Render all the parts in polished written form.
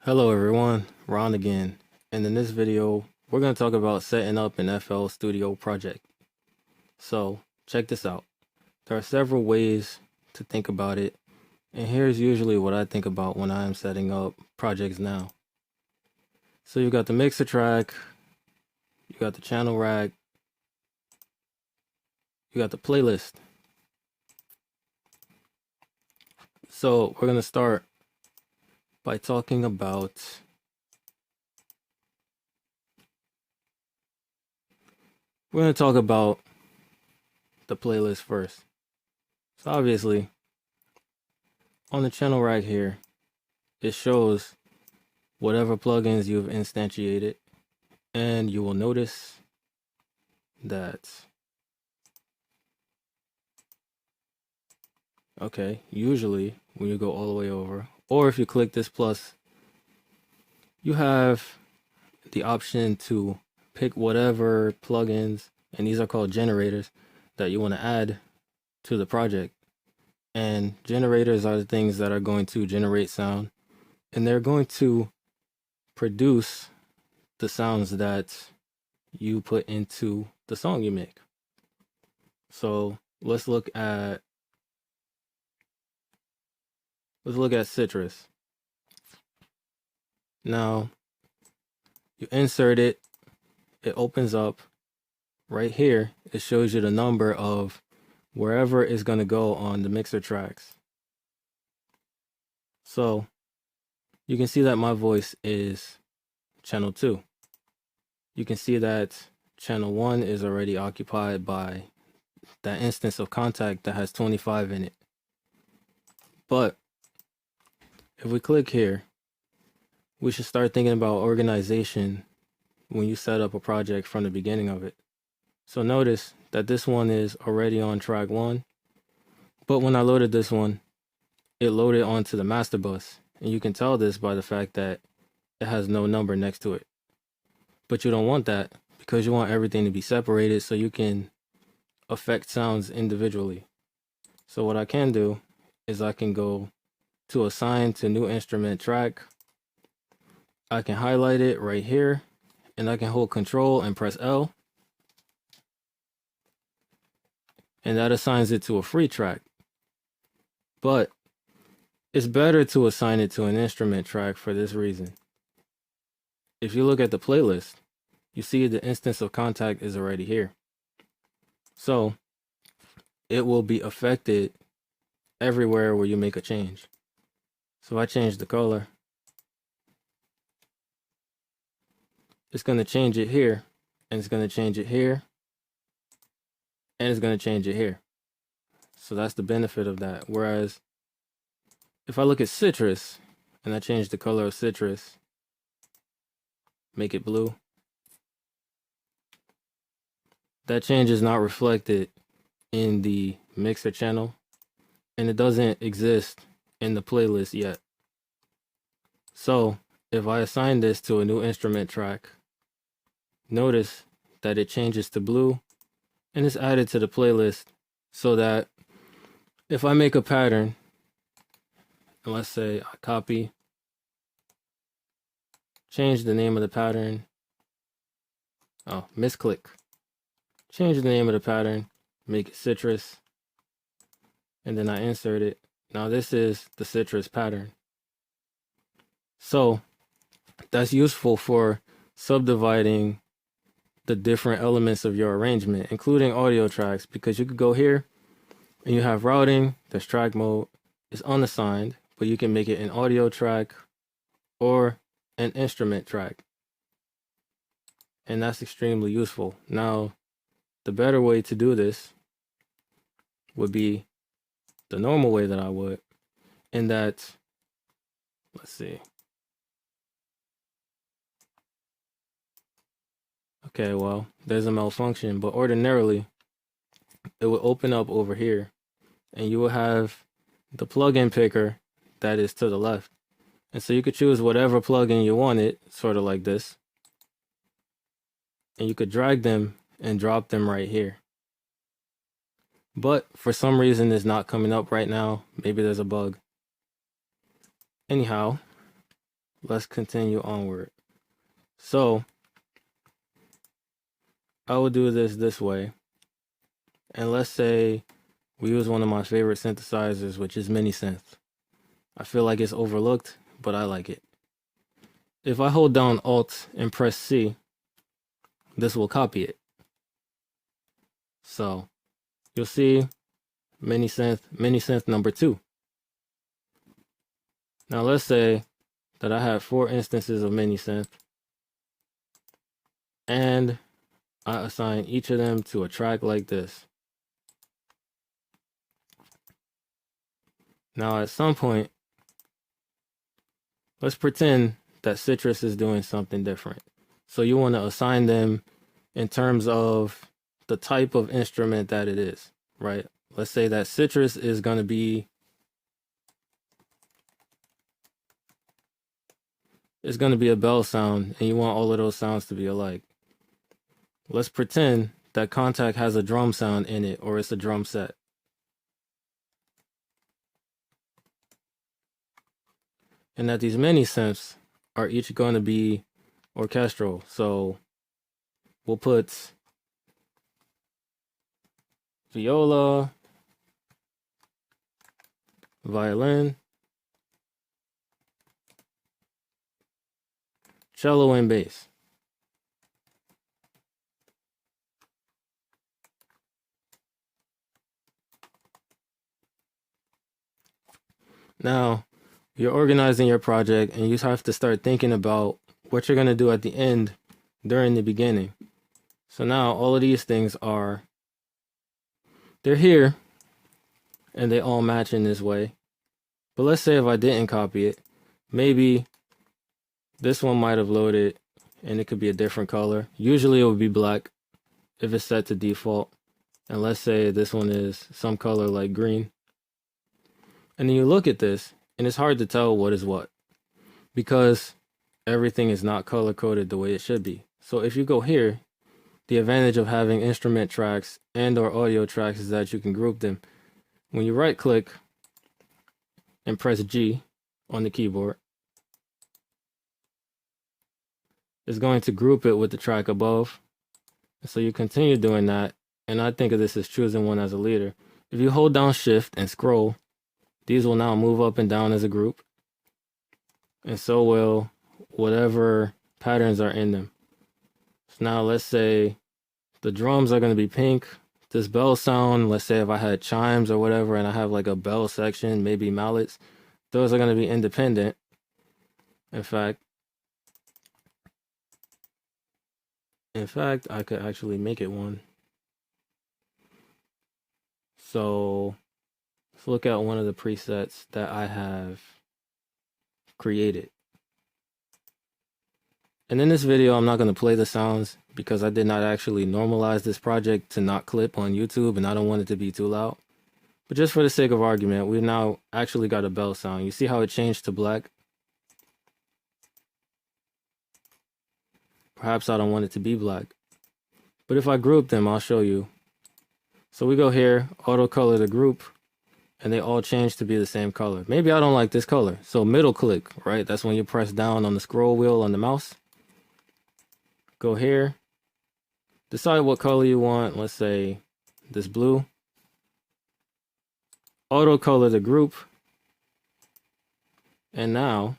Hello everyone, Ron again, and in this video we're going to talk about setting up an FL Studio project. So check this out. There are several ways to think about it, and here's usually what I think about when I am setting up projects now. So you've got the mixer track, you got the channel rack, you got the playlist. So we're going to start by talking about the playlist first. So obviously on the channel rack here, it shows whatever plugins you've instantiated, and you will notice that usually when you go all the way over, or if you click this plus, you have the option to pick whatever plugins, and these are called generators, that you want to add to the project. And generators are the things that are going to generate sound, and they're going to produce the sounds that you put into the song you make. So let's look at Citrus. Now you insert it, it opens up. Right here, it shows you the number of wherever it's going to go on the mixer tracks. So you can see that my voice is channel 2. You can see that channel 1 is already occupied by that instance of contact that has 25 in it. But if we click here, we should start thinking about organization when you set up a project from the beginning of it. So notice that this one is already on track 1, but when I loaded this one, it loaded onto the master bus, and you can tell this by the fact that it has no number next to it. But you don't want that, because you want everything to be separated so you can affect sounds individually. So what I can do is I can go to assign to new instrument track. I can highlight it right here, and I can hold Control and press L, and that assigns it to a free track. But it's better to assign it to an instrument track for this reason. If you look at the playlist, you see the instance of contact is already here. So it will be affected everywhere where you make a change. So I change the color. It's going to change it here, and it's going to change it here, and it's going to change it here. So that's the benefit of that. Whereas if I look at Citrus and I change the color of Citrus, make it blue, that change is not reflected in the mixer channel, and it doesn't exist in the playlist yet. So if I assign this to a new instrument track, notice that it changes to blue and it's added to the playlist, so that if I make a pattern, and let's say I copy, change the name of the pattern, misclick, change the name of the pattern, make it Citrus, and then I insert it. Now this is the Citrus pattern. So that's useful for subdividing the different elements of your arrangement, including audio tracks, because you could go here and you have routing, there's track mode, it's unassigned, but you can make it an audio track or an instrument track. And that's extremely useful. Now, the better way to do this would be the normal way that I would, in that, let's see. Okay, well, there's a malfunction, but ordinarily it will open up over here, and you will have the plugin picker that is to the left. And so you could choose whatever plugin you wanted, sort of like this, and you could drag them and drop them right here. But for some reason it's not coming up right now. Maybe there's a bug. Anyhow, let's continue onward. So I will do this way. And let's say we use one of my favorite synthesizers, which is mini synth. I feel like it's overlooked, but I like it. If I hold down Alt and press C, this will copy it. So you'll see mini synth number 2. Now let's say that I have 4 instances of mini synth, and I assign each of them to a track like this. Now at some point, let's pretend that Citrus is doing something different. So you want to assign them in terms of the type of instrument that it is, right? Let's say that Citrus is going to be a bell sound, and you want all of those sounds to be alike. Let's pretend that Contact has a drum sound in it, or it's a drum set. And that these mini synths are each going to be orchestral. So we'll put viola, violin, cello, and bass. Now, you're organizing your project and you have to start thinking about what you're going to do at the end during the beginning. So now all of these things they're here and they all match in this way. But let's say if I didn't copy it, maybe this one might have loaded and it could be a different color. Usually it would be black if it's set to default. And let's say this one is some color like green. And then you look at this and it's hard to tell what is what because everything is not color coded the way it should be. So if you go here, the advantage of having instrument tracks and or audio tracks is that you can group them. When you right click and press G on the keyboard, it's going to group it with the track above. So you continue doing that, and I think of this as choosing one as a leader. If you hold down Shift and scroll, these will now move up and down as a group, and so will whatever patterns are in them. So now let's say the drums are going to be pink. This bell sound, let's say if I had chimes or whatever and I have like a bell section, maybe mallets, those are going to be independent. In fact, I could actually make it one. So let's look at one of the presets that I have created. And in this video, I'm not going to play the sounds because I did not actually normalize this project to not clip on YouTube and I don't want it to be too loud. But just for the sake of argument, we've now actually got a bell sound. You see how it changed to black? Perhaps I don't want it to be black. But if I group them, I'll show you. So we go here, auto color the group, and they all change to be the same color. Maybe I don't like this color. So middle click, right? That's when you press down on the scroll wheel on the mouse. Go here, decide what color you want. Let's say this blue. Auto color the group. And now,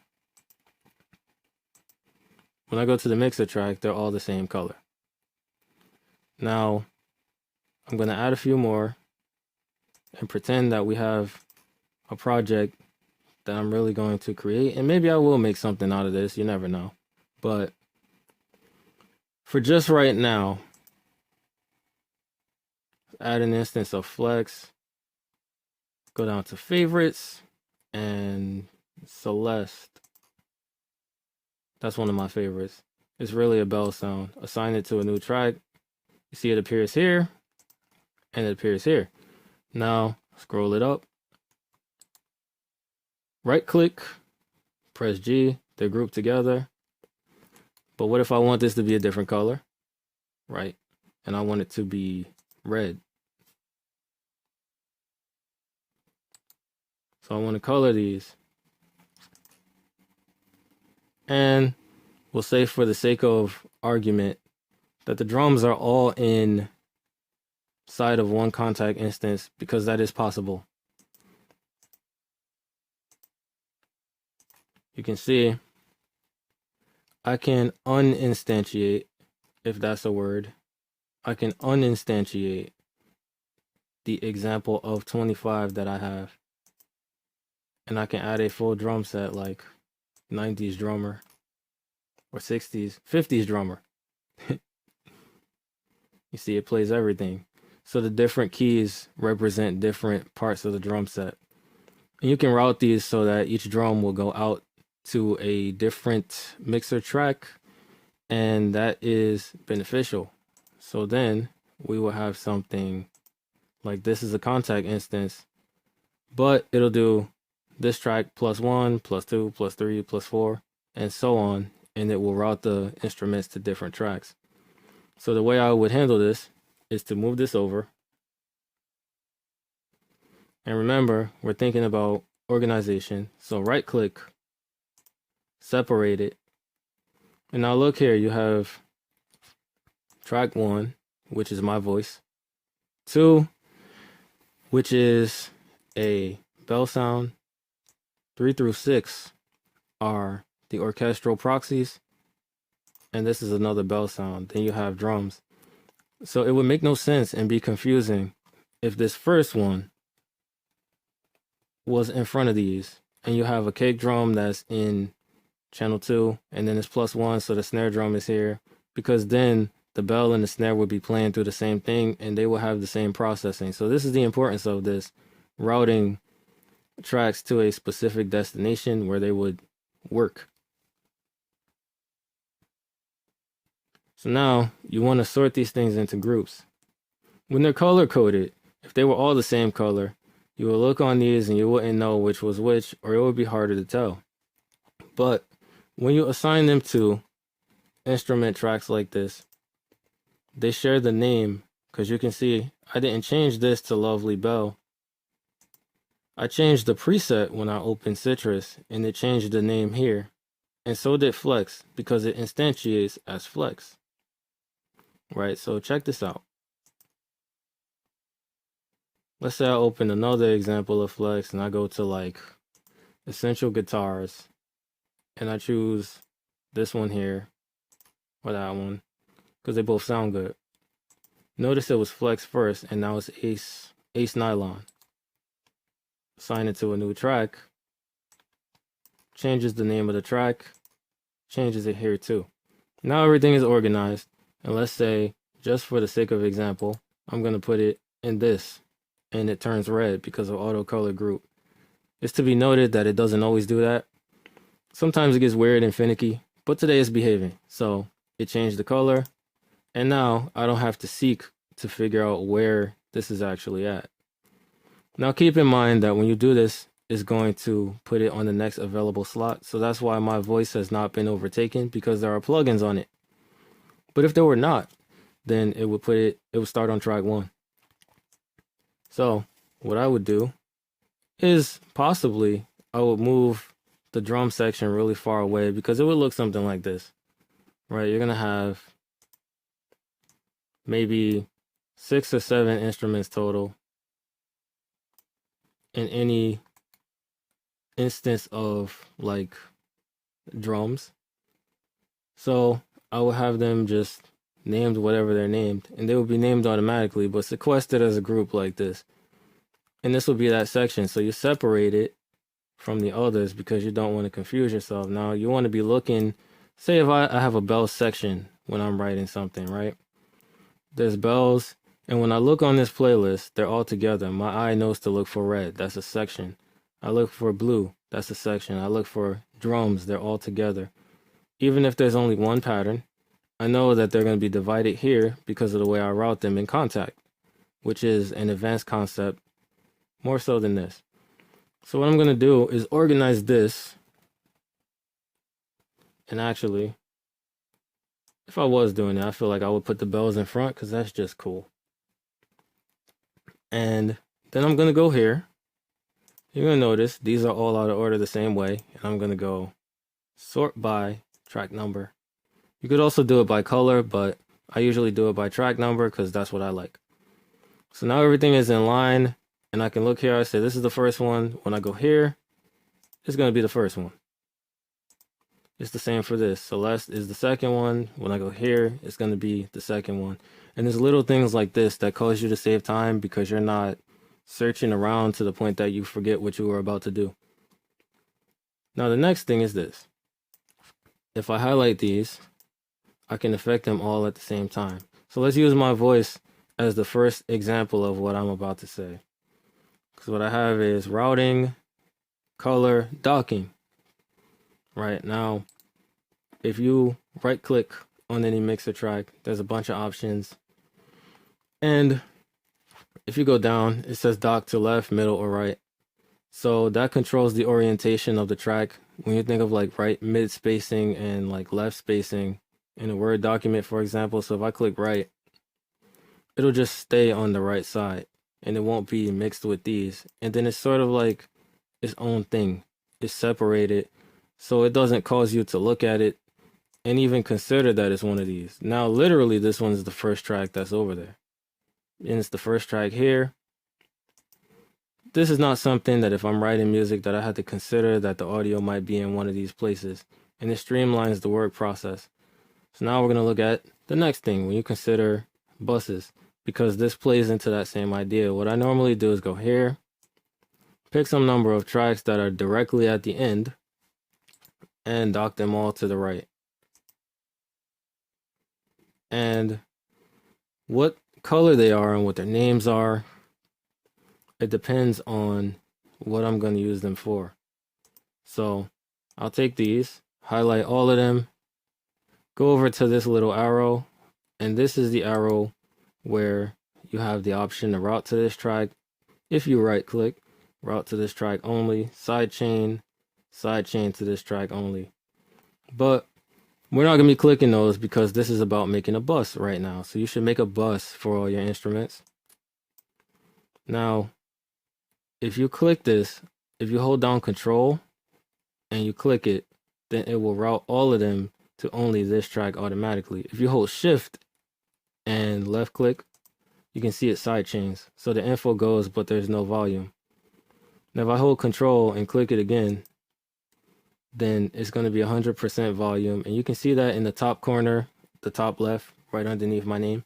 when I go to the mixer track, they're all the same color. Now, I'm going to add a few more and pretend that we have a project that I'm really going to create. And maybe I will make something out of this. You never know. But for just right now, add an instance of Flex. Go down to favorites and Celeste. That's one of my favorites. It's really a bell sound. Assign it to a new track. You see it appears here and it appears here. Now scroll it up. Right click, press G, they're grouped together. But what if I want this to be a different color, right? And I want it to be red. So I want to color these. And we'll say for the sake of argument that the drums are all inside of one contact instance because that is possible. You can see I can uninstantiate, if that's a word. I can uninstantiate the example of 25 that I have. And I can add a full drum set like 90s drummer or 60s, 50s drummer. You see, it plays everything. So the different keys represent different parts of the drum set. And you can route these so that each drum will go out to a different mixer track, and that is beneficial. So then we will have something like this is a contact instance, but it'll do this track +1, +2, +3, +4, and so on, and it will route the instruments to different tracks. So the way I would handle this is to move this over. And remember, we're thinking about organization. So right click, separate it. And now look here, you have track 1, which is my voice. 2, which is a bell sound. 3 through 6 are the orchestral proxies. And this is another bell sound. Then you have drums. So it would make no sense and be confusing if this first one was in front of these. And you have a kick drum that's in channel 2, and then it's +1, so the snare drum is here. Because then the bell and the snare would be playing through the same thing, and they will have the same processing. So this is the importance of this, routing tracks to a specific destination where they would work. So now you want to sort these things into groups. When they're color coded, if they were all the same color, you would look on these and you wouldn't know which was which, or it would be harder to tell. But when you assign them to instrument tracks like this, they share the name, because you can see I didn't change this to Lovely Bell. I changed the preset when I opened Citrus, and it changed the name here. And so did Flex, because it instantiates as Flex. Right, so check this out. Let's say I open another example of Flex, and I go to like Essential Guitars, and I choose this one here, or that one, because they both sound good. Notice it was Flex first, and now it's Ace Nylon. Assign it to a new track, changes the name of the track, changes it here too. Now everything is organized, and let's say, just for the sake of example, I'm going to put it in this, and it turns red because of auto color group. It's to be noted that it doesn't always do that. Sometimes it gets weird and finicky, but today it's behaving. So it changed the color, and now I don't have to seek to figure out where this is actually at. Now keep in mind that when you do this, it's going to put it on the next available slot. So that's why my voice has not been overtaken, because there are plugins on it. But if there were not, then it would start on track 1. So what I would do is possibly I would move the drum section really far away, because it would look something like this, right? You're going to have maybe 6 or 7 instruments total in any instance of like drums. So I will have them just named whatever they're named, and they will be named automatically, but sequestered as a group like this. And this will be that section. So you separate it from the others because you don't want to confuse yourself. Now you want to be looking, say if I have a bell section when I'm writing something, right? There's bells, and when I look on this playlist, they're all together. My eye knows to look for red, that's a section. I look for blue, that's a section. I look for drums, they're all together. Even if there's only one pattern, I know that they're going to be divided here because of the way I route them in contact, which is an advanced concept, more so than this. So what I'm going to do is organize this. And actually, if I was doing it, I feel like I would put the bells in front because that's just cool. And then I'm going to go here. You're going to notice these are all out of order the same way. And I'm going to go sort by track number. You could also do it by color, but I usually do it by track number because that's what I like. So now everything is in line, and I can look here. I say this is the first one. When I go here, it's going to be the first one. It's the same for this. Celeste is the second one. When I go here, it's going to be the second one. And there's little things like this that cause you to save time because you're not searching around to the point that you forget what you were about to do. Now the next thing is this. If I highlight these, I can affect them all at the same time. So let's use my voice as the first example of what I'm about to say. Because what I have is routing, color, docking. Right now, if you right click on any mixer track, there's a bunch of options. And if you go down, it says dock to left, middle, or right. So that controls the orientation of the track. When you think of like right mid spacing and like left spacing in a Word document, for example, so if I click right, it'll just stay on the right side and it won't be mixed with these. And then it's sort of like its own thing. It's separated, so it doesn't cause you to look at it and even consider that it's one of these. Now, literally, this one's the first track that's over there. And it's the first track here. This is not something that if I'm writing music that I had to consider that the audio might be in one of these places. And it streamlines the work process. So now we're going to look at the next thing when you consider buses, because this plays into that same idea. What I normally do is go here, pick some number of tracks that are directly at the end, and dock them all to the right. And what color they are and what their names are, it depends on what I'm going to use them for. So I'll take these, highlight all of them, go over to this little arrow, and this is the arrow where you have the option to route to this track. If you right click, route to this track only, sidechain to this track only. But we're not going to be clicking those because this is about making a bus right now. So you should make a bus for all your instruments. Now, if you click this, if you hold down Control and you click it, then it will route all of them to only this track automatically. If you hold Shift and left click, you can see it sidechains. So the info goes, but there's no volume. Now, if I hold Control and click it again, then it's going to be 100% volume. And you can see that in the top corner, the top left, right underneath my name.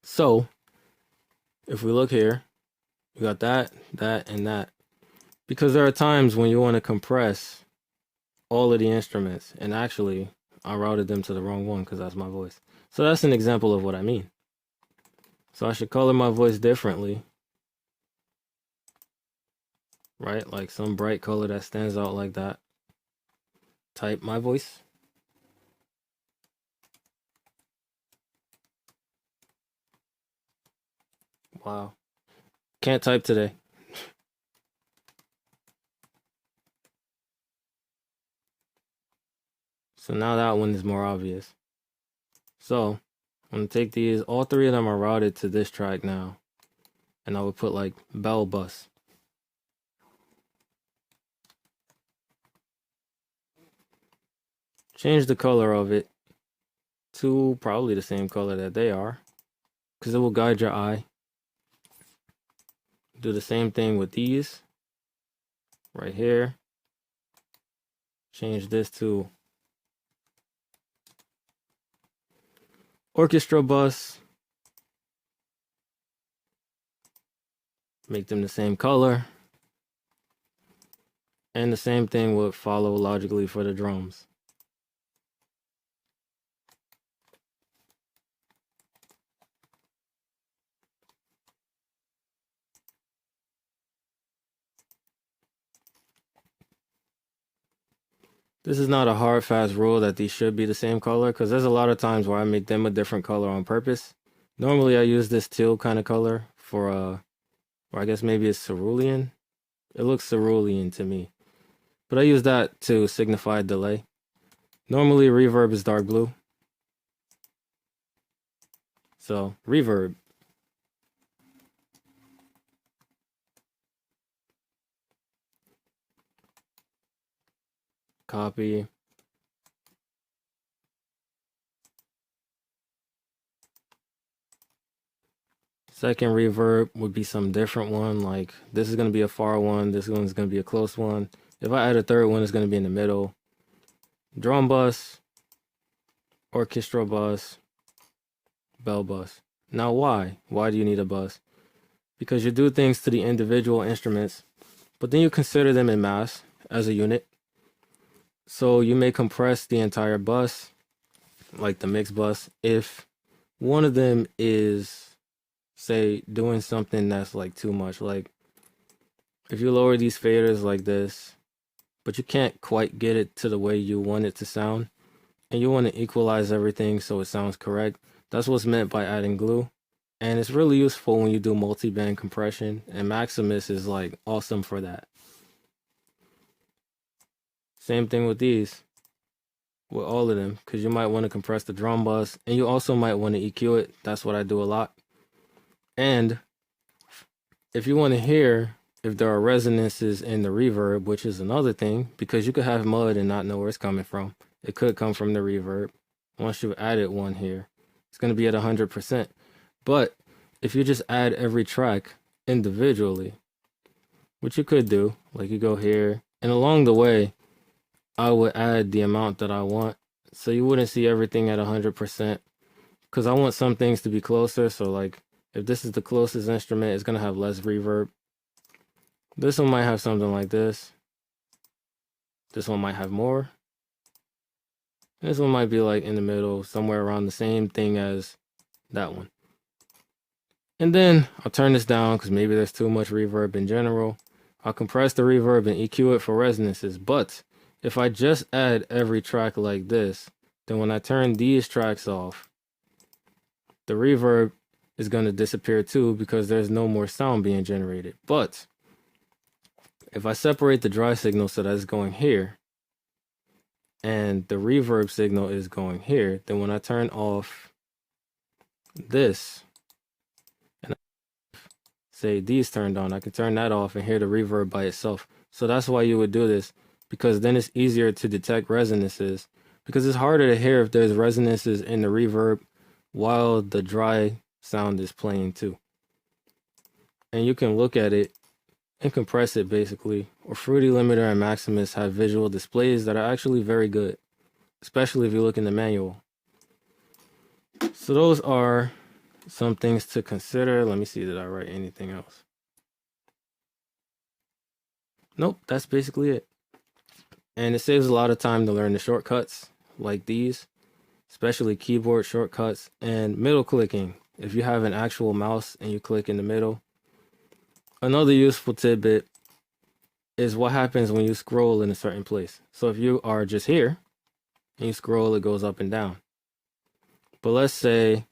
So if we look here, you got that, and that. Because there are times when you want to compress all of the instruments. And actually, I routed them to the wrong one because that's my voice. So that's an example of what I mean. So I should color my voice differently. Right? Like some bright color that stands out like that. Type my voice. Wow. Can't type today. So now that one is more obvious. So I'm going to take these. All three of them are routed to this track now. And I would put like bell bus. Change the color of it to probably the same color that they are, because it will guide your eye. Do the same thing with these right here. Change this to orchestra bus. Make them the same color. And the same thing would follow logically for the drums. This is not a hard, fast rule that these should be the same color, because there's a lot of times where I make them a different color on purpose. Normally I use this teal kind of color for, or I guess maybe it's cerulean. It looks cerulean to me. But I use that to signify delay. Normally reverb is dark blue. So reverb. Copy. Second reverb would be some different one. Like this is going to be a far one. This one's going to be a close one. If I add a third one, it's going to be in the middle. Drum bus, orchestra bus, bell bus. Now why? Why do you need a bus? Because you do things to the individual instruments, but then you consider them in mass as a unit. So you may compress the entire bus, like the mix bus, if one of them is, say, doing something that's like too much. Like if you lower these faders like this, but you can't quite get it to the way you want it to sound, and you want to equalize everything so it sounds correct, that's what's meant by adding glue. And it's really useful when you do multi-band compression, and Maximus is like awesome for that. Same thing with these, with all of them, because you might want to compress the drum bus, and you also might want to EQ it. That's what I do a lot. And if you want to hear if there are resonances in the reverb, which is another thing, because you could have mud and not know where it's coming from. It could come from the reverb. Once you've added one here, it's going to be at 100%. But if you just add every track individually, which you could do, like you go here, and along the way, I would add the amount that I want. So you wouldn't see everything at 100%, because I want some things to be closer. So like if this is the closest instrument, it's going to have less reverb. This one might have something like this. This one might have more. This one might be like in the middle, somewhere around the same thing as that one. And then I'll turn this down because maybe there's too much reverb in general. I'll compress the reverb and EQ it for resonances. But if I just add every track like this, then when I turn these tracks off, the reverb is going to disappear too because there's no more sound being generated. But if I separate the dry signal so that it's going here, and the reverb signal is going here, then when I turn off this, and say these turned on, I can turn that off and hear the reverb by itself. So that's why you would do this, because then it's easier to detect resonances, because it's harder to hear if there's resonances in the reverb while the dry sound is playing too. And you can look at it and compress it basically. Or Fruity Limiter and Maximus have visual displays that are actually very good, especially if you look in the manual. So those are some things to consider. Let me see, did I write anything else? Nope, that's basically it. And it saves a lot of time to learn the shortcuts like these, especially keyboard shortcuts and middle clicking. If you have an actual mouse and you click in the middle. Another useful tidbit is what happens when you scroll in a certain place. So if you are just here and you scroll, it goes up and down. But let's say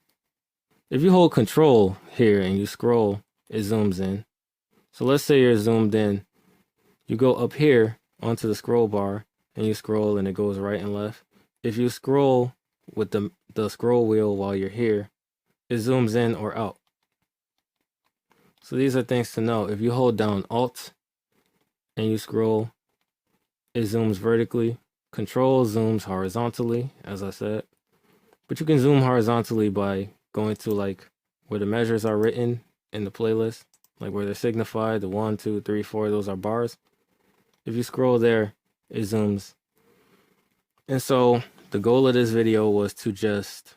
if you hold control here and you scroll, it zooms in. So let's say you're zoomed in, you go up here onto the scroll bar and you scroll and it goes right and left. If you scroll with the scroll wheel while you're here, it zooms in or out. So these are things to know. If you hold down Alt and you scroll, it zooms vertically. Control zooms horizontally, as I said. But you can zoom horizontally by going to like where the measures are written in the playlist, like where they're signified, the 1, 2, 3, 4, those are bars. If you scroll there, it zooms. And so the goal of this video was to just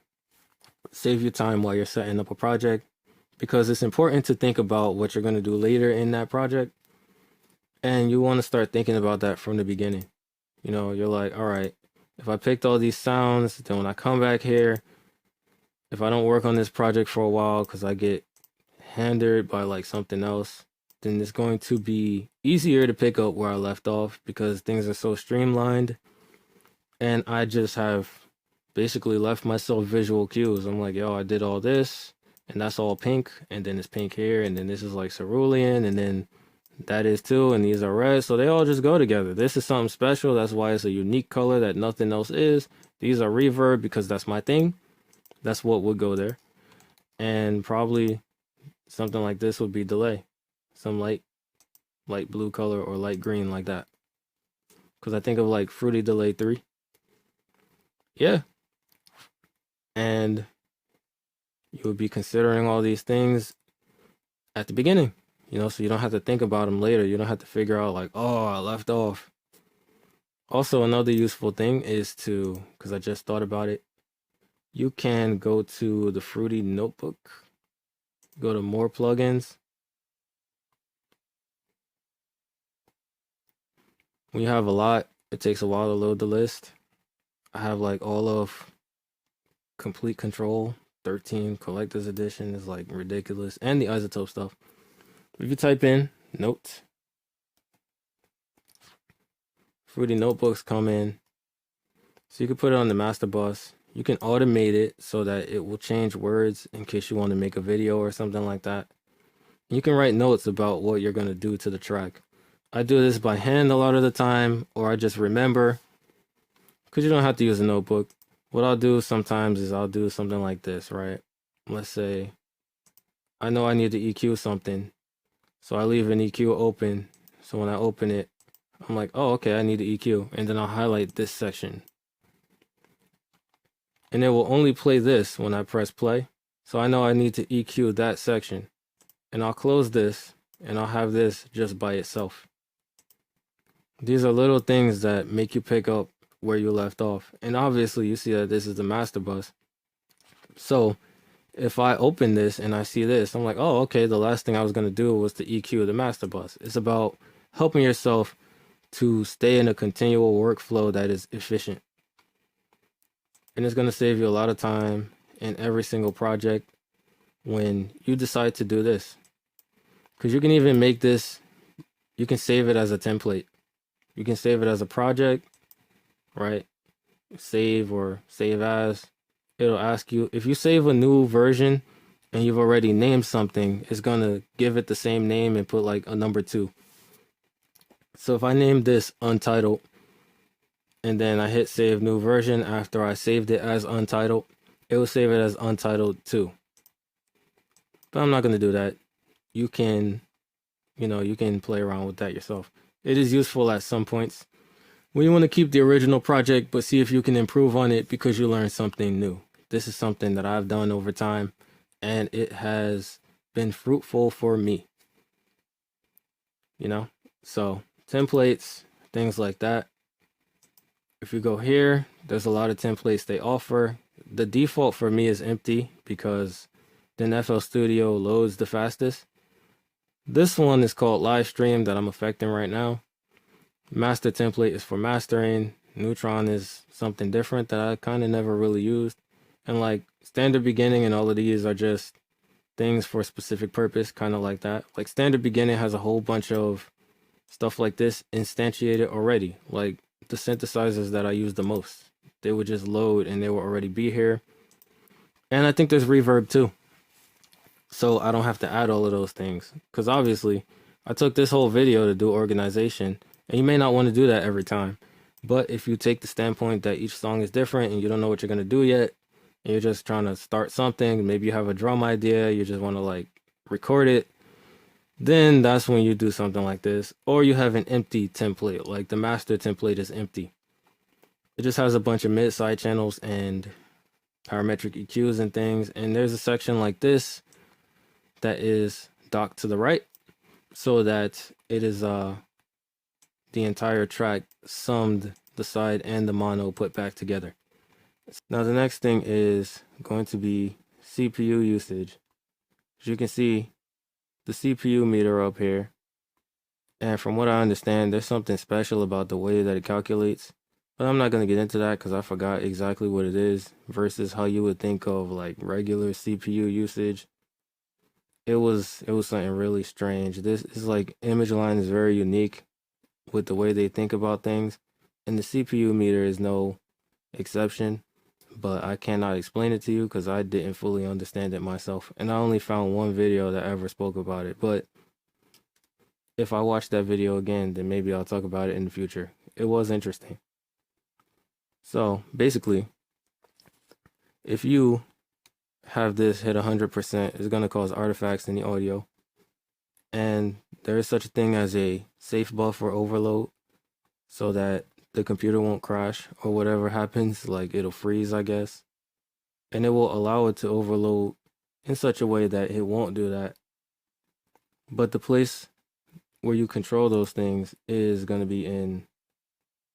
save you time while you're setting up a project, because it's important to think about what you're going to do later in that project. And you want to start thinking about that from the beginning. You know, you're like, all right, if I picked all these sounds, then when I come back here, if I don't work on this project for a while because I get hindered by like something else, then it's going to be easier to pick up where I left off because things are so streamlined. And I just have basically left myself visual cues. I'm like, yo, I did all this, and that's all pink, and then it's pink here, and then this is like cerulean, and then that is too, and these are red, so they all just go together. This is something special. That's why it's a unique color that nothing else is. These are reverb because that's my thing. That's what would go there. And probably something like this would be delay. Some light blue color or light green like that. because I think of like Fruity Delay 3. Yeah. And you would be considering all these things at the beginning, so you don't have to think about them later. You don't have to figure out like, oh, I left off. Also, another useful thing is to, because I just thought about it, you can go to the Fruity Notebook, go to more plugins. When you have a lot, it takes a while to load the list. I have like all of Complete Control 13 Collector's Edition is like ridiculous, and the Isotope stuff. If you type in notes, Fruity Notebooks come in. So you can put it on the master bus. You can automate it so that it will change words in case you want to make a video or something like that. You can write notes about what you're going to do to the track. I do this by hand a lot of the time, or I just remember, because you don't have to use a notebook. What I'll do sometimes is I'll do something like this, right? Let's say I know I need to EQ something, so I leave an EQ open. So when I open it, I'm like, oh, okay, I need to EQ. And then I'll highlight this section. And it will only play this when I press play. So I know I need to EQ that section. And I'll close this, and I'll have this just by itself. These are little things that make you pick up where you left off. And obviously you see that this is the master bus. So if I open this and I see this, I'm like, oh, okay, the last thing I was going to do was to EQ the master bus. It's about helping yourself to stay in a continual workflow that is efficient. And it's going to save you a lot of time in every single project when you decide to do this. Because you can even make this, you can save it as a template. You can save it as a project, right? Save or save as. It'll ask you, if you save a new version and you've already named something, it's going to give it the same name and put like a number 2. So if I name this Untitled, and then I hit save new version after I saved it as Untitled, it will save it as Untitled 2. But I'm not going to do that. You can, you can play around with that yourself. It is useful at some points when you want to keep the original project, but see if you can improve on it because you learned something new. This is something that I've done over time, and it has been fruitful for me. So templates, things like that. If you go here, there's a lot of templates they offer. The default for me is empty because then FL Studio loads the fastest. This one is called Live Stream that I'm affecting right now. Master template is for mastering. Neutron is something different that I kind of never really used. And like standard beginning and all of these are just things for a specific purpose, kind of like that. Like standard beginning has a whole bunch of stuff like this instantiated already. Like the synthesizers that I use the most, they would just load and they will already be here. And I think there's reverb too. So I don't have to add all of those things. Because obviously I took this whole video to do organization. And you may not want to do that every time. But if you take the standpoint that each song is different and you don't know what you're going to do yet, and you're just trying to start something, maybe you have a drum idea, you just want to like record it, then that's when you do something like this. Or you have an empty template, like the master template is empty. It just has a bunch of mid side channels and parametric EQs and things. And there's a section like this that is docked to the right so that it is the entire track summed, the side and the mono put back together. Now the next thing is going to be CPU usage. As you can see, the CPU meter up here, and from what I understand, there's something special about the way that it calculates, but I'm not going to get into that because I forgot exactly what it is versus how you would think of like regular CPU usage. It was something really strange. This is like image line is very unique with the way they think about things, and the CPU meter is no exception. But I cannot explain it to you because I didn't fully understand it myself. And I only found one video that ever spoke about it. But if I watch that video again, then maybe I'll talk about it in the future. It was interesting. So basically, if you have this hit 100%, it's going to cause artifacts in the audio. And there is such a thing as a safe buffer overload. so that the computer won't crash or whatever happens, like it'll freeze, I guess. And it will allow it to overload in such a way that it won't do that. But the place where you control those things is going to be in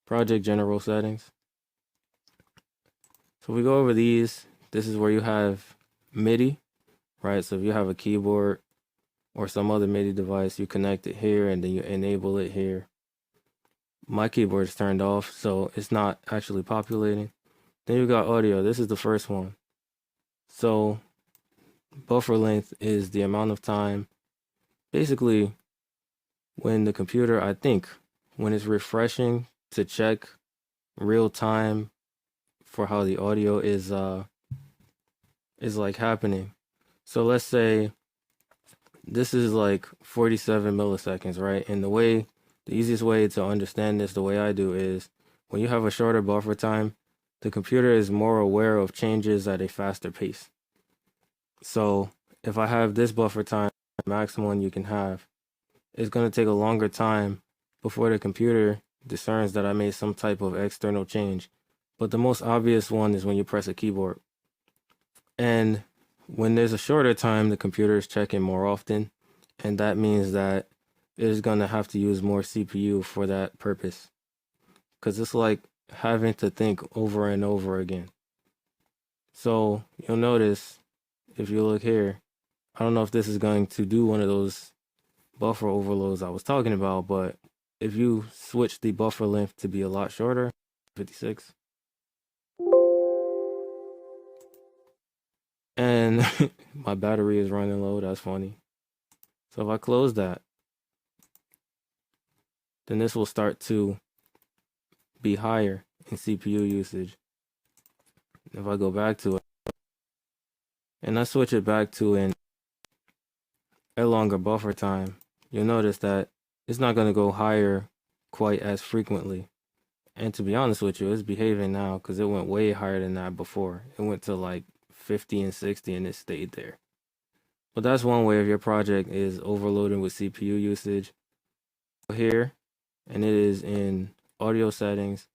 project general settings. So if we go over these, this is where you have MIDI, right? So if you have a keyboard or some other MIDI device, you connect it here and then you enable it here. My keyboard is turned off, so it's not actually populating. Then you got audio. This is the first one. So buffer length is the amount of time, basically, when the computer, I think, when it's refreshing to check real time for how the audio is like happening. So let's say this is like 47 milliseconds, right? And the easiest way to understand this, the way I do, is when you have a shorter buffer time, the computer is more aware of changes at a faster pace. So if I have this buffer time, maximum you can have, it's going to take a longer time before the computer discerns that I made some type of external change. But the most obvious one is when you press a keyboard. And when there's a shorter time, the computer is checking more often. And that means that it is going to have to use more CPU for that purpose. Because it's like having to think over and over again. So you'll notice, if you look here, I don't know if this is going to do one of those buffer overloads I was talking about, but if you switch the buffer length to be a lot shorter, 56, and my battery is running low, that's funny. So if I close that, then this will start to be higher in CPU usage. If I go back to it and I switch it back to a longer buffer time, you'll notice that it's not going to go higher quite as frequently. And to be honest with you, it's behaving now because it went way higher than that before. It went to like 50 and 60 and it stayed there. But that's one way if your project is overloading with CPU usage. Here, and it is in audio settings,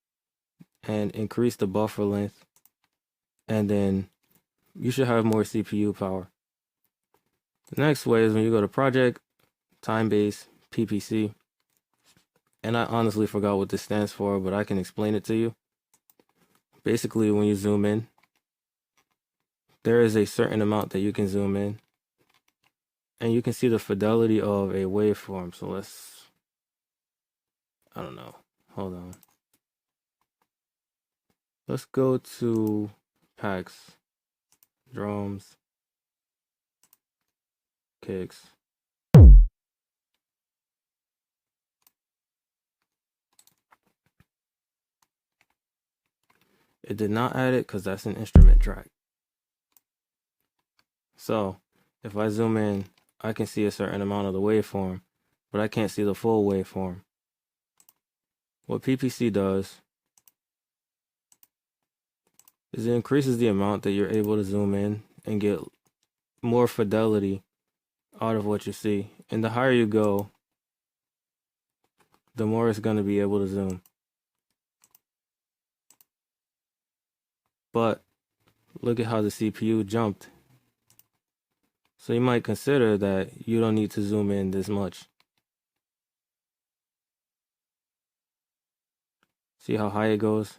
and increase the buffer length, and then you should have more CPU power. The next way is when you go to project, time-based, PPC, and I honestly forgot what this stands for, but I can explain it to you. Basically, when you zoom in, there is a certain amount that you can zoom in, and you can see the fidelity of a waveform. So I don't know, hold on. Let's go to packs, drums, kicks. It did not add it because that's an instrument track. So if I zoom in, I can see a certain amount of the waveform, but I can't see the full waveform. What PPC does is it increases the amount that you're able to zoom in and get more fidelity out of what you see. And the higher you go, the more it's going to be able to zoom. But look at how the CPU jumped. So you might consider that you don't need to zoom in this much. See how high it goes?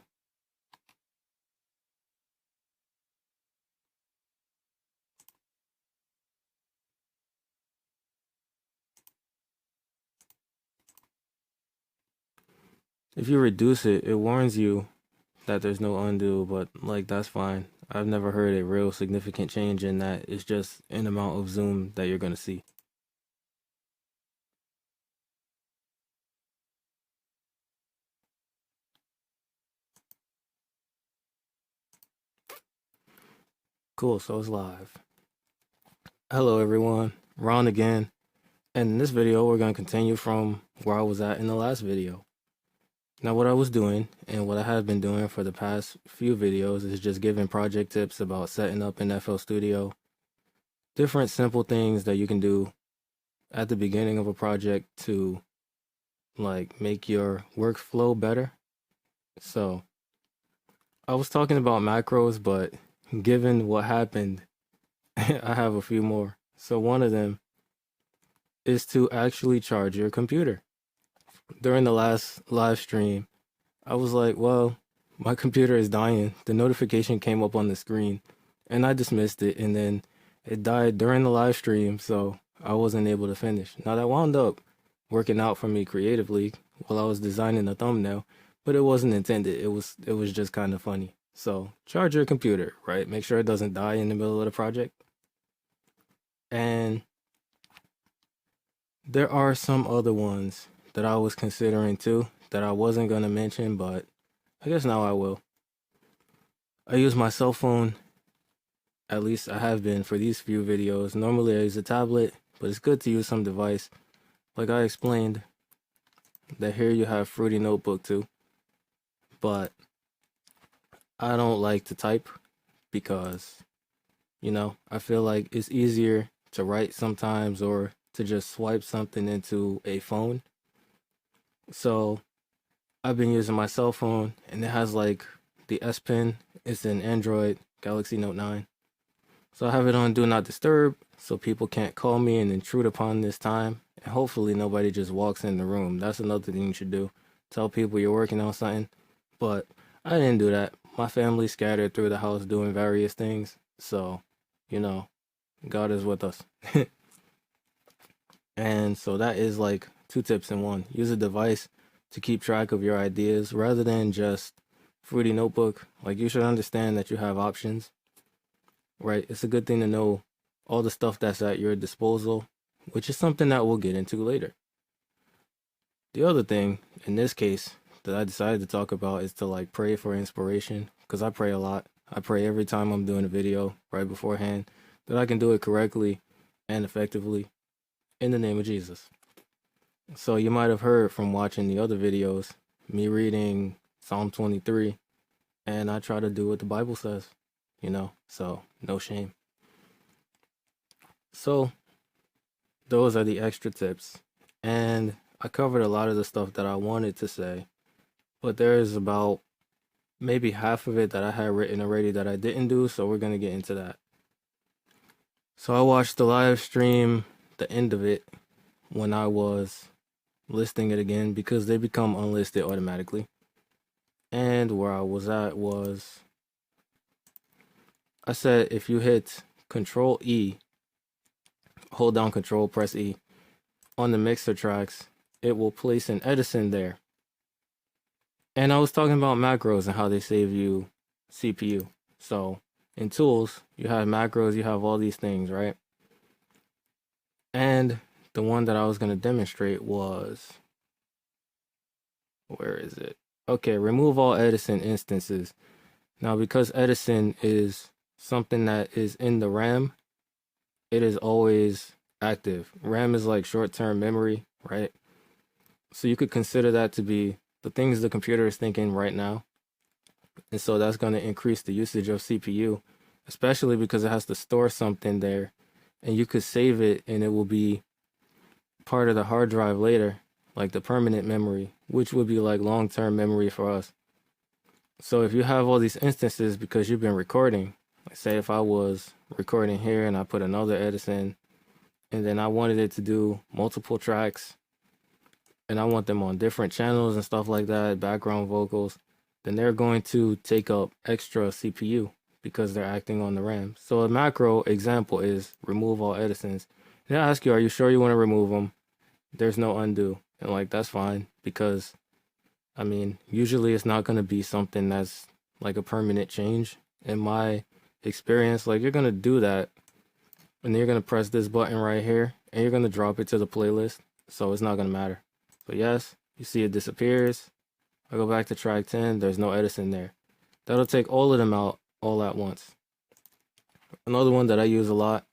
If you reduce it, it warns you that there's no undo, but like that's fine. I've never heard a real significant change in that. It's just an amount of zoom that you're going to see. Cool, so it's live. Hello everyone, Ron again. And in this video, we're going to continue from where I was at in the last video. Now what I was doing and what I have been doing for the past few videos is just giving project tips about setting up in FL Studio. Different simple things that you can do at the beginning of a project to like make your workflow better. So I was talking about macros, but given what happened, I have a few more. So one of them is to actually charge your computer. During the last live stream, I was like, well, my computer is dying. The notification came up on the screen and I dismissed it, and then it died during the live stream, so I wasn't able to finish. Now that wound up working out for me creatively while I was designing a thumbnail, but it wasn't intended. It was just kind of funny. So charge your computer, right? Make sure it doesn't die in the middle of the project. And there are some other ones that I was considering too that I wasn't going to mention, but I guess now I will. I use my cell phone, at least I have been for these few videos. Normally I use a tablet, but it's good to use some device. Like I explained, that here you have Fruity Notebook too, but I don't like to type because, I feel like it's easier to write sometimes or to just swipe something into a phone. So I've been using my cell phone, and it has like the S Pen. It's an Android Galaxy Note 9. So I have it on Do Not Disturb so people can't call me and intrude upon this time. And hopefully nobody just walks in the room. That's another thing you should do. Tell people you're working on something. But I didn't do that. My family scattered through the house doing various things. So, God is with us. And so that is like 2 tips in one. Use a device to keep track of your ideas rather than just Fruity Notebook. Like, you should understand that you have options, right? It's a good thing to know all the stuff that's at your disposal, which is something that we'll get into later. The other thing in this case that I decided to talk about is to like pray for inspiration, because I pray a lot. I pray every time I'm doing a video right beforehand that I can do it correctly and effectively in the name of Jesus. So you might have heard from watching the other videos, me reading Psalm 23, and I try to do what the Bible says, so no shame. So those are the extra tips. And I covered a lot of the stuff that I wanted to say, but there is about maybe half of it that I had written already that I didn't do, so we're going to get into that. So I watched the live stream, the end of it, when I was listing it again, because they become unlisted automatically. And where I was at was, I said if you hit Control E, hold down Control, press E, on the mixer tracks, it will place an Edison there. And I was talking about macros and how they save you CPU. So in tools, you have macros, you have all these things, right? And the one that I was going to demonstrate was, where is it? Okay, remove all Edison instances. Now, because Edison is something that is in the RAM, it is always active. RAM is like short-term memory, right? So you could consider that to be the things the computer is thinking right now. And so that's going to increase the usage of CPU, especially because it has to store something there. And you could save it and it will be part of the hard drive later, like the permanent memory, which would be like long-term memory for us. So if you have all these instances because you've been recording, like say if I was recording here and I put another Edison and then I wanted it to do multiple tracks and I want them on different channels and stuff like that, background vocals, then they're going to take up extra CPU because they're acting on the RAM. So a macro example is remove all Edisons. And I ask you, are you sure you want to remove them? There's no undo. And like, that's fine because, I mean, usually it's not going to be something that's like a permanent change. In my experience, like you're going to do that and you're going to press this button right here and you're going to drop it to the playlist. So it's not going to matter. So yes, you see it disappears. I go back to track 10, there's no Edison there. That'll take all of them out all at once. Another one that I use a lot